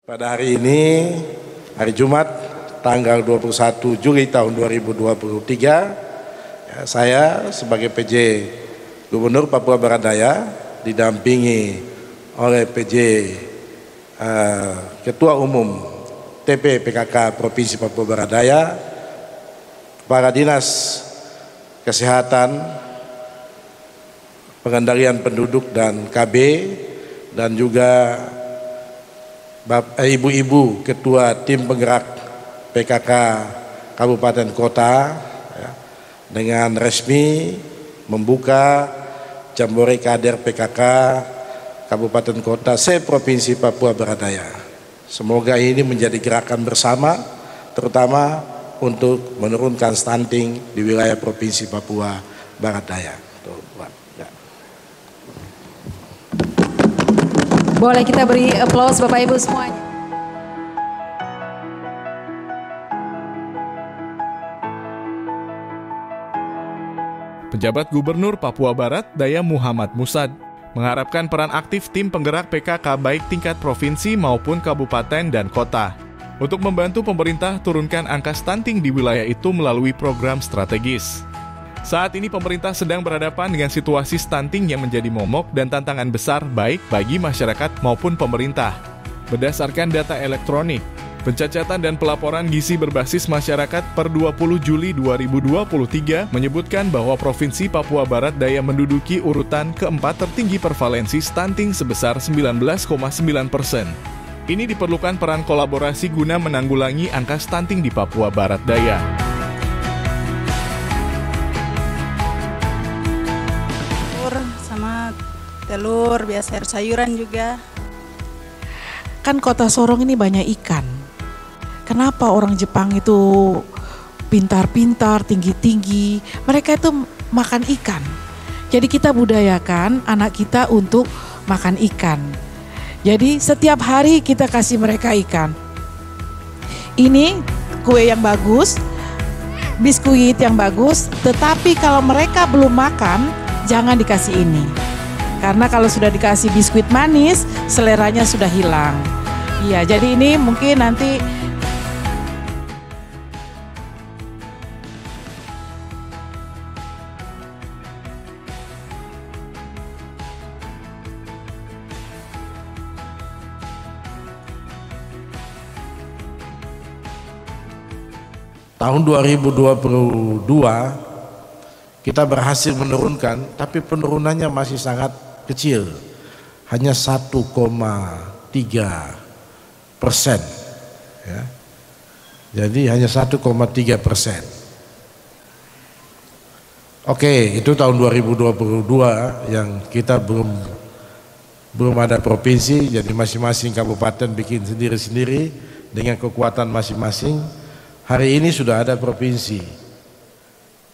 Pada hari ini, hari Jumat, tanggal 21 Juli tahun 2023, saya sebagai PJ Gubernur Papua Barat Daya didampingi oleh PJ Ketua Umum TP PKK Provinsi Papua Barat Daya, Kepala Dinas Kesehatan, Pengendalian Penduduk dan KB, dan juga ibu-ibu ketua tim penggerak PKK Kabupaten Kota dengan resmi membuka Jambore Kader PKK Kabupaten Kota se-Provinsi Papua Barat Daya. Semoga ini menjadi gerakan bersama, terutama untuk menurunkan stunting di wilayah Provinsi Papua Barat Daya. Boleh kita beri aplaus Bapak Ibu semuanya. Pejabat Gubernur Papua Barat Daya Muhammad Musad mengharapkan peran aktif tim penggerak PKK baik tingkat provinsi maupun kabupaten dan kota untuk membantu pemerintah turunkan angka stunting di wilayah itu melalui program strategis. Saat ini pemerintah sedang berhadapan dengan situasi stunting yang menjadi momok dan tantangan besar baik bagi masyarakat maupun pemerintah. Berdasarkan data elektronik, pencacatan dan pelaporan gizi berbasis masyarakat per 20 Juli 2023 menyebutkan bahwa Provinsi Papua Barat Daya menduduki urutan keempat tertinggi prevalensi stunting sebesar 19,9%. Ini diperlukan peran kolaborasi guna menanggulangi angka stunting di Papua Barat Daya. Sama telur, biasa air sayuran juga. Kan kota Sorong ini banyak ikan. Kenapa orang Jepang itu pintar-pintar, tinggi-tinggi? Mereka itu makan ikan. Jadi kita budayakan anak kita untuk makan ikan. Jadi setiap hari kita kasih mereka ikan. Ini kue yang bagus, biskuit yang bagus, tetapi kalau mereka belum makan, jangan dikasih ini. Karena kalau sudah dikasih biskuit manis, seleranya sudah hilang. Iya, jadi ini mungkin nanti tahun 2022 kita berhasil menurunkan, tapi penurunannya masih sangat kecil, hanya 1,3%. Ya. Jadi hanya 1,3%. Oke, itu tahun 2022 yang kita belum ada provinsi, jadi masing-masing kabupaten bikin sendiri-sendiri dengan kekuatan masing-masing. Hari ini sudah ada provinsi.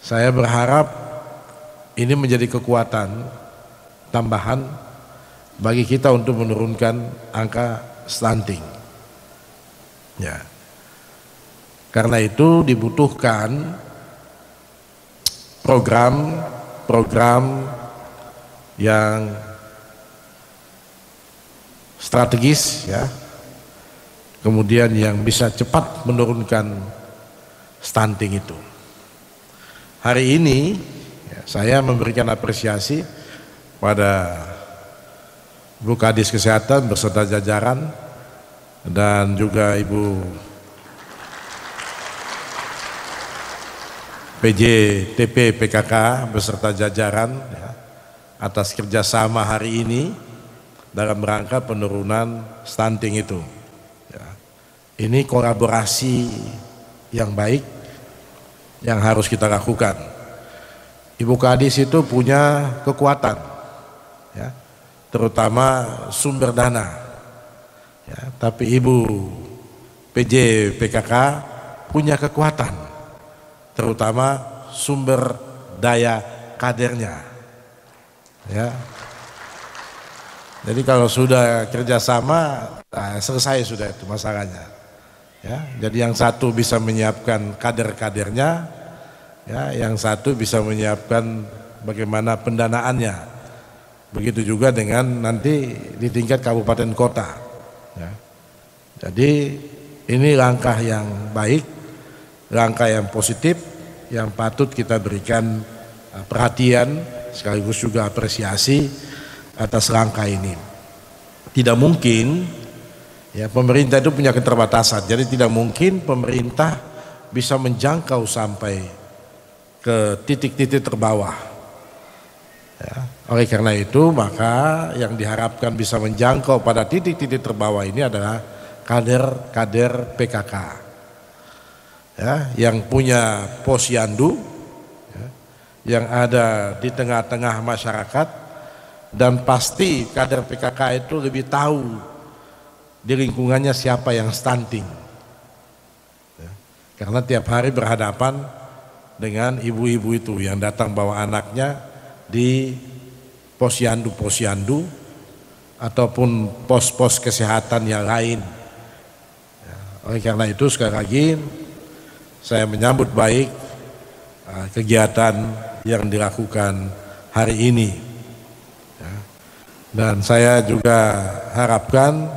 Saya berharap ini menjadi kekuatan tambahan bagi kita untuk menurunkan angka stunting. Ya. Karena itu dibutuhkan program yang strategis, ya. Kemudian yang bisa cepat menurunkan stunting itu. Hari ini saya memberikan apresiasi pada Bu Kadis Kesehatan beserta jajaran dan juga Ibu PJ TP PKK beserta jajaran ya, atas kerjasama hari ini dalam rangka penurunan stunting itu. Ya. Ini kolaborasi yang baik yang harus kita lakukan. Ibu Kadis itu punya kekuatan, ya, terutama sumber dana, ya, tapi Ibu PJ PKK punya kekuatan, terutama sumber daya kadernya, ya. Jadi kalau sudah kerjasama, selesai sudah itu masalahnya. Ya, jadi yang satu bisa menyiapkan kader-kadernya, ya, yang satu bisa menyiapkan bagaimana pendanaannya. Begitu juga dengan nanti di tingkat kabupaten kota. Ya. Jadi ini langkah yang baik, langkah yang positif yang patut kita berikan perhatian sekaligus juga apresiasi atas langkah ini. Tidak mungkin, ya, pemerintah itu punya keterbatasan, jadi tidak mungkin pemerintah bisa menjangkau sampai ke titik-titik terbawah. Ya, oleh karena itu maka yang diharapkan bisa menjangkau pada titik-titik terbawah ini adalah kader-kader PKK, ya, yang punya posyandu, ya, yang ada di tengah-tengah masyarakat, dan pasti kader PKK itu lebih tahu di lingkungannya siapa yang stunting, ya, karena tiap hari berhadapan dengan ibu-ibu itu yang datang bawa anaknya di posyandu ataupun pos-pos kesehatan yang lain. Oleh karena itu sekali lagi saya menyambut baik kegiatan yang dilakukan hari ini, dan saya juga harapkan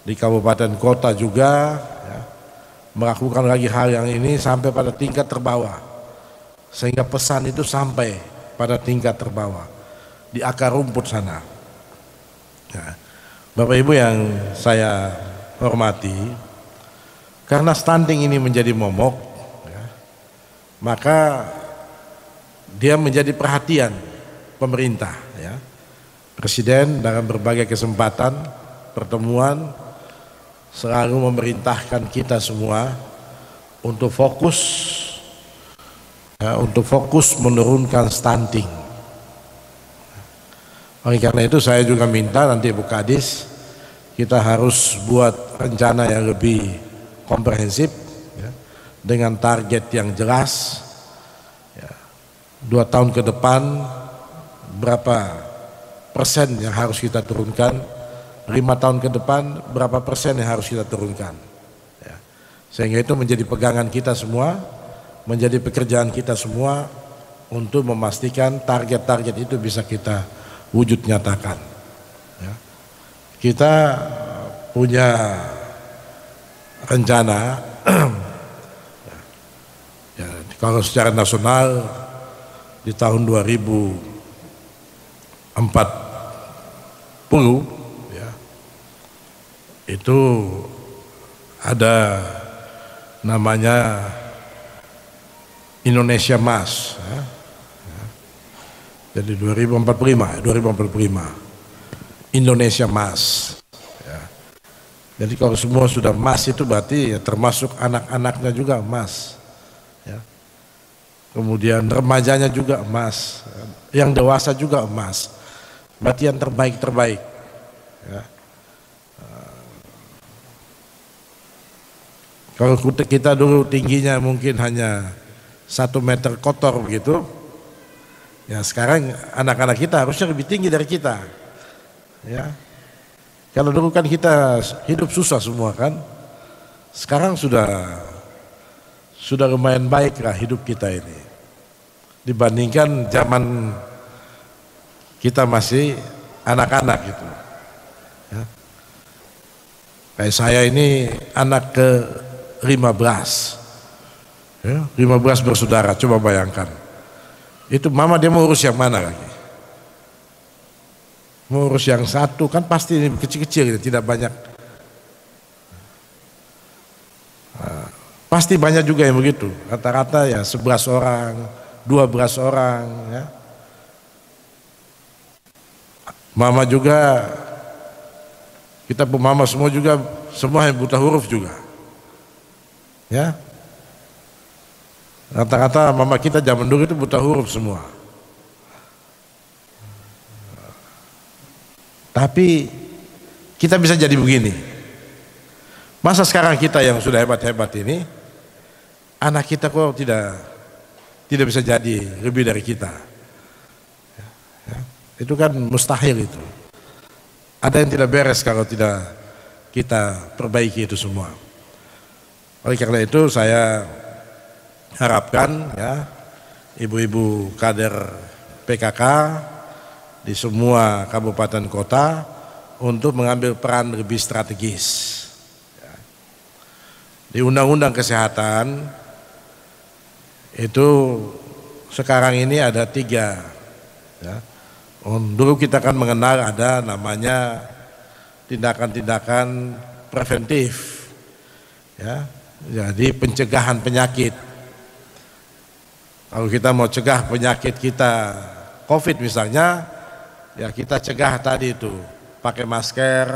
di kabupaten kota juga melakukan lagi hal yang ini sampai pada tingkat terbawah, sehingga pesan itu sampai pada tingkat terbawah di akar rumput sana. Bapak Ibu yang saya hormati, karena stunting ini menjadi momok, ya, maka dia menjadi perhatian pemerintah, ya. Presiden dalam berbagai kesempatan pertemuan selalu memerintahkan kita semua untuk fokus, ya, untuk fokus menurunkan stunting. Oleh karena itu saya juga minta nanti Bu Kadis, kita harus buat rencana yang lebih komprehensif, ya, dengan target yang jelas, ya, 2 tahun ke depan berapa persen yang harus kita turunkan, 5 tahun ke depan berapa persen yang harus kita turunkan, ya. Sehingga itu menjadi pegangan kita semua, menjadi pekerjaan kita semua untuk memastikan target-target itu bisa kita wujud nyatakan, ya. Kita punya rencana ya, kalau secara nasional di tahun 2040, ya, itu ada namanya Indonesia Emas, ya. Jadi 2045 Indonesia Emas, ya. Jadi kalau semua sudah emas itu berarti ya termasuk anak-anaknya juga emas, ya. Kemudian remajanya juga emas, yang dewasa juga emas, berarti yang terbaik, ya. Kalau kita dulu tingginya mungkin hanya 1 meter kotor begitu, ya sekarang anak-anak kita harusnya lebih tinggi dari kita. Ya, kalau dulu kan kita hidup susah semua kan, sekarang sudah lumayan baik lah hidup kita ini dibandingkan zaman kita masih anak-anak gitu, ya. Kayak saya ini anak ke 15, ya, 15 bersaudara, coba bayangkan itu mama dia mau urus yang mana lagi? Ngurus yang satu kan pasti kecil-kecil, tidak banyak. Pasti banyak juga yang begitu. Rata-rata ya 11 orang, 12 orang, ya. Mama juga, kita pemama semua juga, semua yang buta huruf juga, ya. Rata-rata mama kita zaman dulu itu buta huruf semua. Tapi kita bisa jadi begini. Masa sekarang kita yang sudah hebat-hebat ini, anak kita kok tidak bisa jadi lebih dari kita, ya, itu kan mustahil itu. Ada yang tidak beres kalau tidak kita perbaiki itu semua. Oleh karena itu saya harapkan, ya, ibu-ibu kader PKK di semua kabupaten kota untuk mengambil peran lebih strategis, Di Undang-Undang Kesehatan itu sekarang ini ada 3. Ya. Dulu kita kan mengenal ada namanya tindakan-tindakan preventif, ya. Jadi pencegahan penyakit. Kalau kita mau cegah penyakit kita, COVID misalnya, ya kita cegah tadi itu, pakai masker,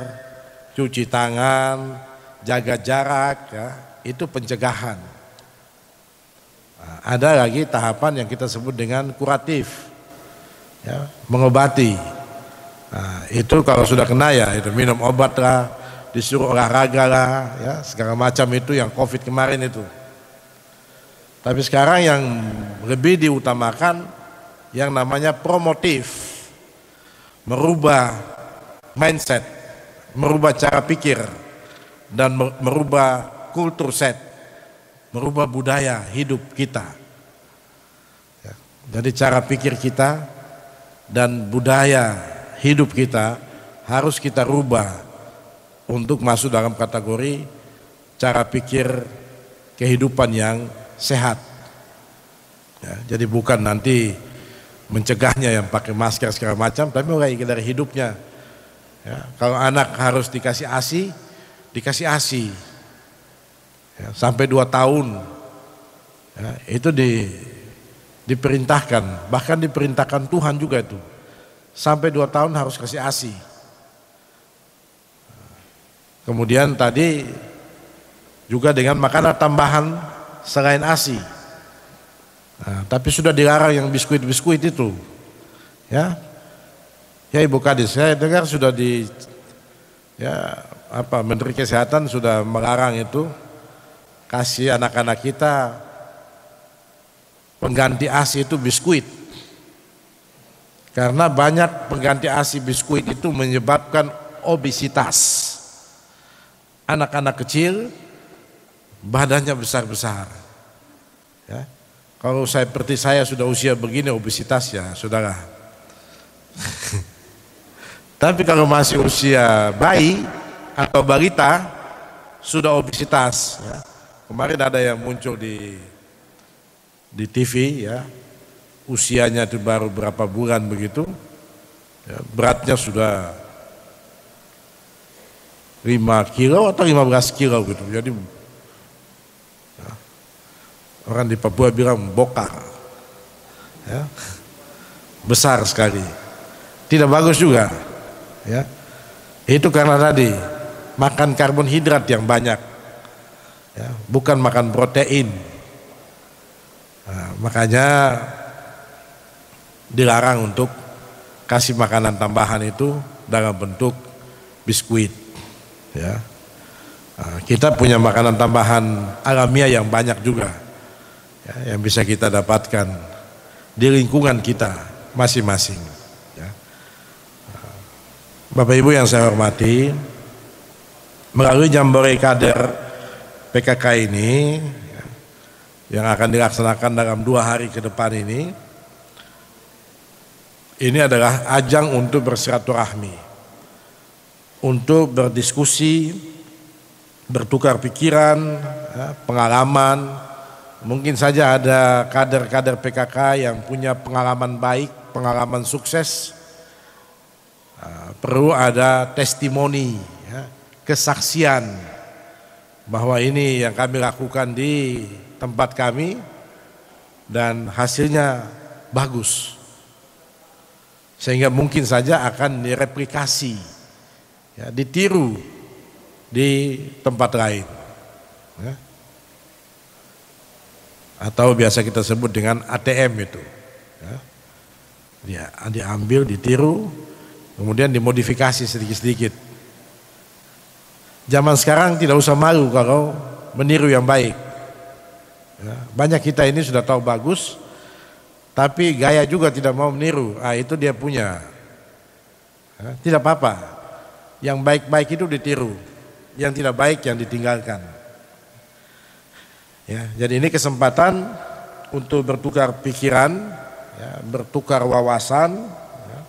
cuci tangan, jaga jarak, ya, itu pencegahan. Nah, ada lagi tahapan yang kita sebut dengan kuratif, ya, mengobati. Nah, itu kalau sudah kena ya itu minum obat lah, disuruh olahraga lah, ya segala macam itu yang COVID kemarin itu. Tapi sekarang yang lebih diutamakan yang namanya promotif, merubah mindset, merubah cara pikir, dan merubah kultur set, merubah budaya hidup kita. Ya, jadi cara pikir kita dan budaya hidup kita harus kita rubah untuk masuk dalam kategori cara pikir kehidupan yang sehat. Ya, jadi bukan nanti mencegahnya yang pakai masker segala macam, tapi mulai dari hidupnya. Ya, kalau anak harus dikasih ASI, dikasih ASI. Ya, sampai 2 tahun, ya, itu diperintahkan, bahkan diperintahkan Tuhan juga itu. Sampai 2 tahun harus kasih ASI. Kemudian tadi juga dengan makanan tambahan selain ASI. Nah, tapi sudah dilarang yang biskuit-biskuit itu. Ya. Ya Ibu Kadis, saya dengar sudah Menteri Kesehatan sudah melarang itu, kasih anak-anak kita pengganti ASI itu biskuit. Karena banyak pengganti ASI biskuit itu menyebabkan obesitas. Anak-anak kecil badannya besar-besar. Ya. Kalau seperti saya sudah usia begini obesitas ya saudara. Tapi kalau masih usia bayi atau balita sudah obesitas. Ya. Kemarin ada yang muncul di TV, ya, usianya itu baru berapa bulan begitu, ya, beratnya sudah 5 kilo atau 15 kilo gitu. Jadi ya, orang di Papua bilang bokar, ya, besar sekali, tidak bagus juga, ya. Itu karena tadi makan karbohidrat yang banyak, ya, bukan makan protein. Nah, makanya dilarang untuk kasih makanan tambahan itu dalam bentuk biskuit. Ya, nah, kita punya makanan tambahan alamiah yang banyak juga, ya, yang bisa kita dapatkan di lingkungan kita masing-masing. Ya. Bapak Ibu yang saya hormati, melalui Jambore Kader PKK ini, ya, yang akan dilaksanakan dalam 2 hari ke depan ini adalah ajang untuk bersilaturahmi, untuk berdiskusi, bertukar pikiran, ya, pengalaman. Mungkin saja ada kader-kader PKK yang punya pengalaman baik, pengalaman sukses. Perlu ada testimoni, ya, kesaksian bahwa ini yang kami lakukan di tempat kami dan hasilnya bagus, sehingga mungkin saja akan direplikasi, ya, ditiru di tempat lain, ya. Atau biasa kita sebut dengan ATM itu, ya. Dia diambil, ditiru, kemudian dimodifikasi sedikit-sedikit. Zaman sekarang tidak usah malu kalau meniru yang baik, ya. Banyak kita ini sudah tahu bagus, tapi gaya juga tidak mau meniru. Itu dia punya, ya, tidak apa-apa. Yang baik-baik itu ditiru, yang tidak baik yang ditinggalkan. Ya, jadi ini kesempatan untuk bertukar pikiran, ya, bertukar wawasan, ya,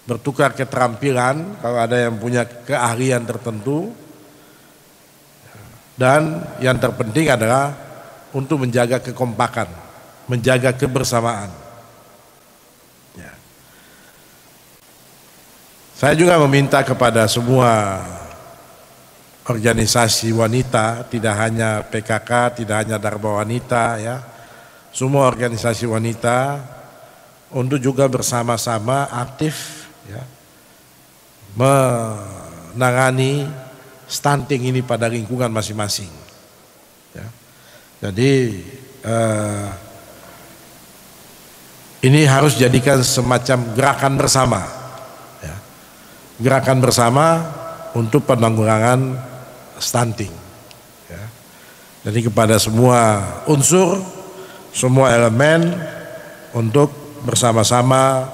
bertukar keterampilan. Kalau ada yang punya keahlian tertentu, Dan yang terpenting adalah untuk menjaga kekompakan, menjaga kebersamaan. Ya. Saya juga meminta kepada semua organisasi wanita, tidak hanya PKK, tidak hanya Dharma Wanita, ya, semua organisasi wanita untuk juga bersama-sama aktif, ya, menangani stunting ini pada lingkungan masing-masing. Ya. Jadi ini harus jadikan semacam gerakan bersama, ya. Gerakan bersama untuk penanggulangan stunting. Ya. Jadi kepada semua unsur, semua elemen untuk bersama-sama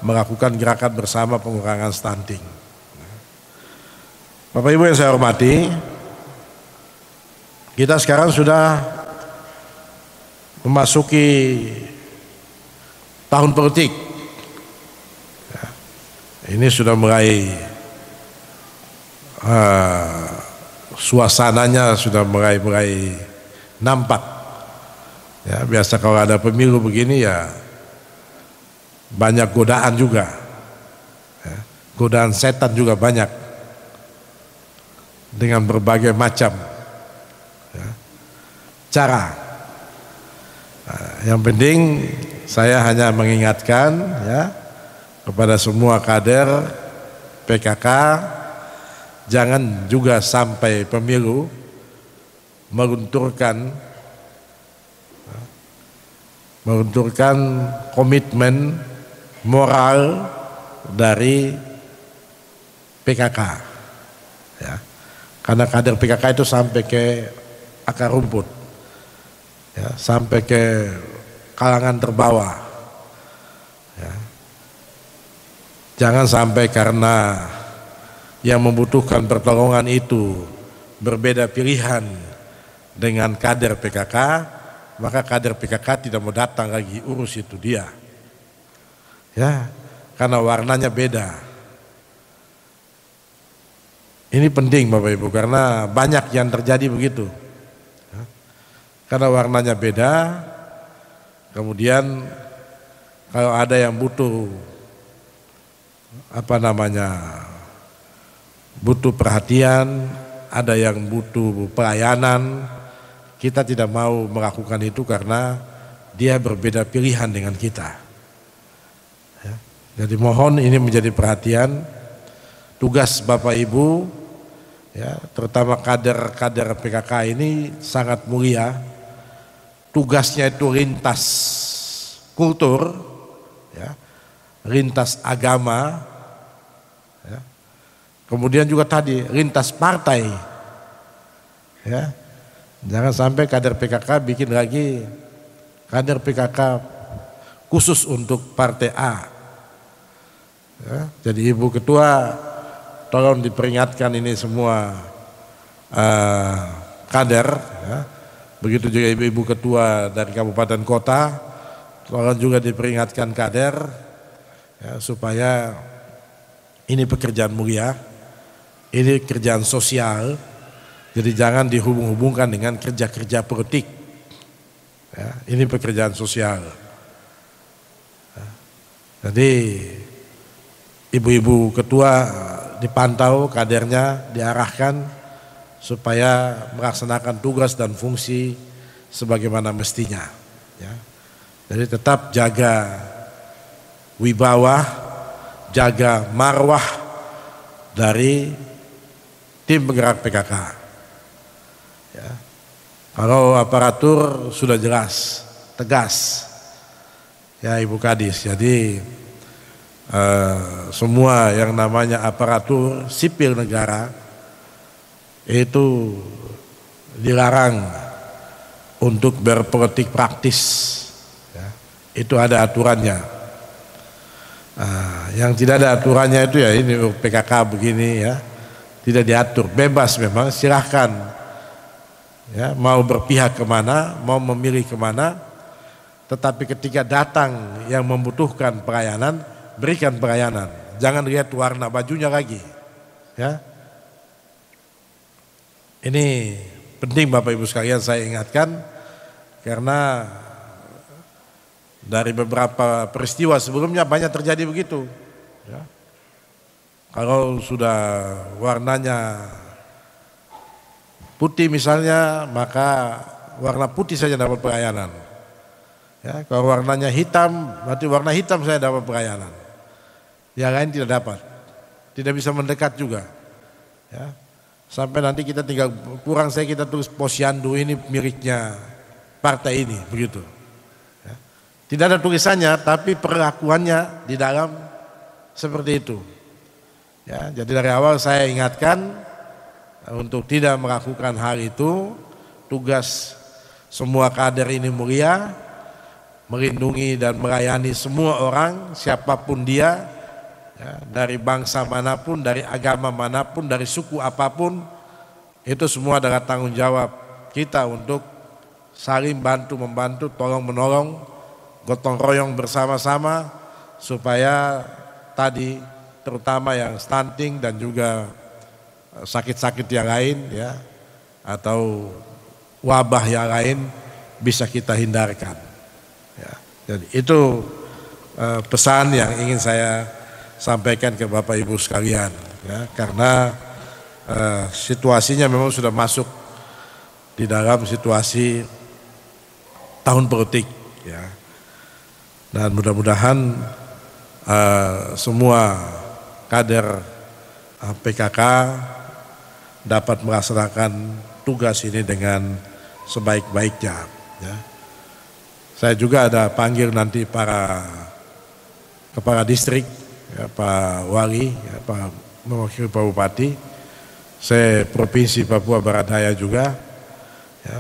melakukan gerakan bersama pengurangan stunting. Bapak Ibu yang saya hormati, kita sekarang sudah memasuki tahun politik. Ya, ini sudah mulai suasananya sudah mulai nampak. Ya, biasa kalau ada pemilu begini ya banyak godaan juga. Ya, godaan setan juga banyak. Dengan berbagai macam, ya, cara. Nah, yang penting saya hanya mengingatkan, ya, kepada semua kader PKK, jangan juga sampai pemilu melunturkan komitmen moral dari PKK, ya. Karena kader PKK itu sampai ke akar rumput, ya, sampai ke kalangan terbawah. Ya. Jangan sampai karena yang membutuhkan pertolongan itu berbeda pilihan dengan kader PKK, maka kader PKK tidak mau datang lagi urus itu dia. Ya, karena warnanya beda. Ini penting Bapak Ibu karena banyak yang terjadi begitu. Ya. Karena warnanya beda, kemudian kalau ada yang butuh butuh perhatian, ada yang butuh pelayanan, kita tidak mau melakukan itu karena dia berbeda pilihan dengan kita. Ya. Jadi mohon ini menjadi perhatian. Tugas Bapak Ibu, ya, terutama kader-kader PKK ini sangat mulia. Tugasnya itu lintas kultur, ya, lintas agama, ya. Kemudian juga tadi lintas partai. Ya. Jangan sampai kader PKK bikin lagi kader PKK khusus untuk partai A. Ya. Jadi Ibu Ketua tolong diperingatkan ini semua kader, ya. Begitu juga ibu-ibu ketua dari kabupaten kota, tolong juga diperingatkan kader, ya, supaya ini pekerjaan mulia, ini kerjaan sosial, jadi jangan dihubung-hubungkan dengan kerja-kerja politik. Ya, ini pekerjaan sosial. Ya. Jadi ibu-ibu ketua dipantau, kadernya diarahkan supaya melaksanakan tugas dan fungsi sebagaimana mestinya. Ya. Jadi tetap jaga wibawa, jaga marwah dari tim penggerak PKK. Ya. Kalau aparatur sudah jelas, tegas, ya Ibu Kadis. Jadi semua yang namanya aparatur sipil negara itu dilarang untuk berpolitik praktis, ya. Itu ada aturannya. Yang tidak ada aturannya itu ya ini PKK begini, ya, tidak diatur, bebas memang, silahkan, ya, mau berpihak kemana, mau memilih kemana, tetapi ketika datang yang membutuhkan pelayanan, berikan pelayanan, jangan lihat warna bajunya lagi, ya. Ini penting Bapak Ibu sekalian saya ingatkan, karena dari beberapa peristiwa sebelumnya banyak terjadi begitu. Ya. Kalau sudah warnanya putih misalnya, maka warna putih saja dapat pelayanan. Ya, kalau warnanya hitam, berarti warna hitam saya dapat pelayanan. Yang lain tidak dapat, tidak bisa mendekat juga. Ya. Sampai nanti kita tinggal kurang saya kita tulis posyandu ini miliknya partai ini, begitu. Ya. Tidak ada tulisannya, tapi perlakuannya di dalam seperti itu. Ya, jadi dari awal saya ingatkan untuk tidak melakukan hal itu. Tugas semua kader ini mulia, melindungi dan melayani semua orang, siapapun dia, ya, dari bangsa manapun, dari agama manapun, dari suku apapun, itu semua adalah tanggung jawab kita untuk saling bantu-membantu, tolong-menolong, gotong royong bersama-sama, supaya tadi terutama yang stunting dan juga sakit-sakit yang lain, ya, atau wabah yang lain bisa kita hindarkan. Ya, jadi itu pesan yang ingin saya sampaikan ke Bapak Ibu sekalian, ya, karena situasinya memang sudah masuk di dalam situasi tahun politik, ya, dan mudah-mudahan semua kader PKK dapat melaksanakan tugas ini dengan sebaik-baiknya. Ya. Saya juga ada panggil nanti para kepala distrik, ya, Pak Wali, ya, Pak mewakili Pak Bupati, saya Provinsi Papua Barat Daya juga, ya,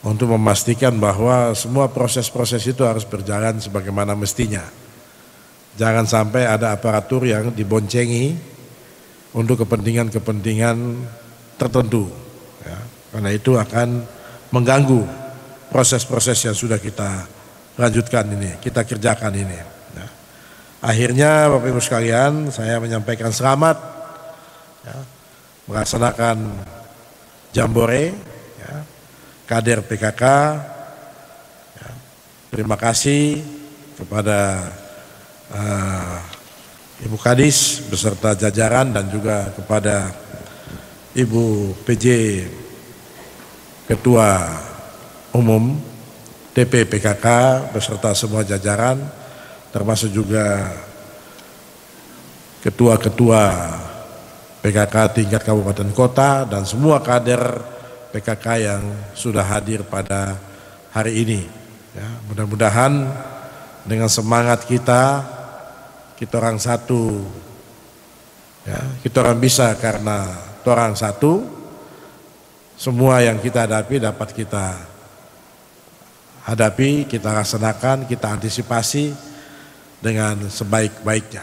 untuk memastikan bahwa semua proses-proses itu harus berjalan sebagaimana mestinya. Jangan sampai ada aparatur yang diboncengi untuk kepentingan-kepentingan tertentu, ya, karena itu akan mengganggu proses-proses yang sudah kita lanjutkan ini, kita kerjakan ini. Ya. Akhirnya Bapak Ibu sekalian, saya menyampaikan selamat, ya, melaksanakan jambore, ya, kader PKK. Ya. Terima kasih kepada Ibu Kadis beserta jajaran dan juga kepada Ibu PJ Ketua Umum TP PKK beserta semua jajaran, termasuk juga ketua-ketua PKK tingkat kabupaten kota dan semua kader PKK yang sudah hadir pada hari ini. Ya, mudah-mudahan dengan semangat kita orang satu, ya, kita orang bisa karena kita orang satu, semua yang kita hadapi dapat kita hadapi, kita laksanakan, kita antisipasi dengan sebaik-baiknya.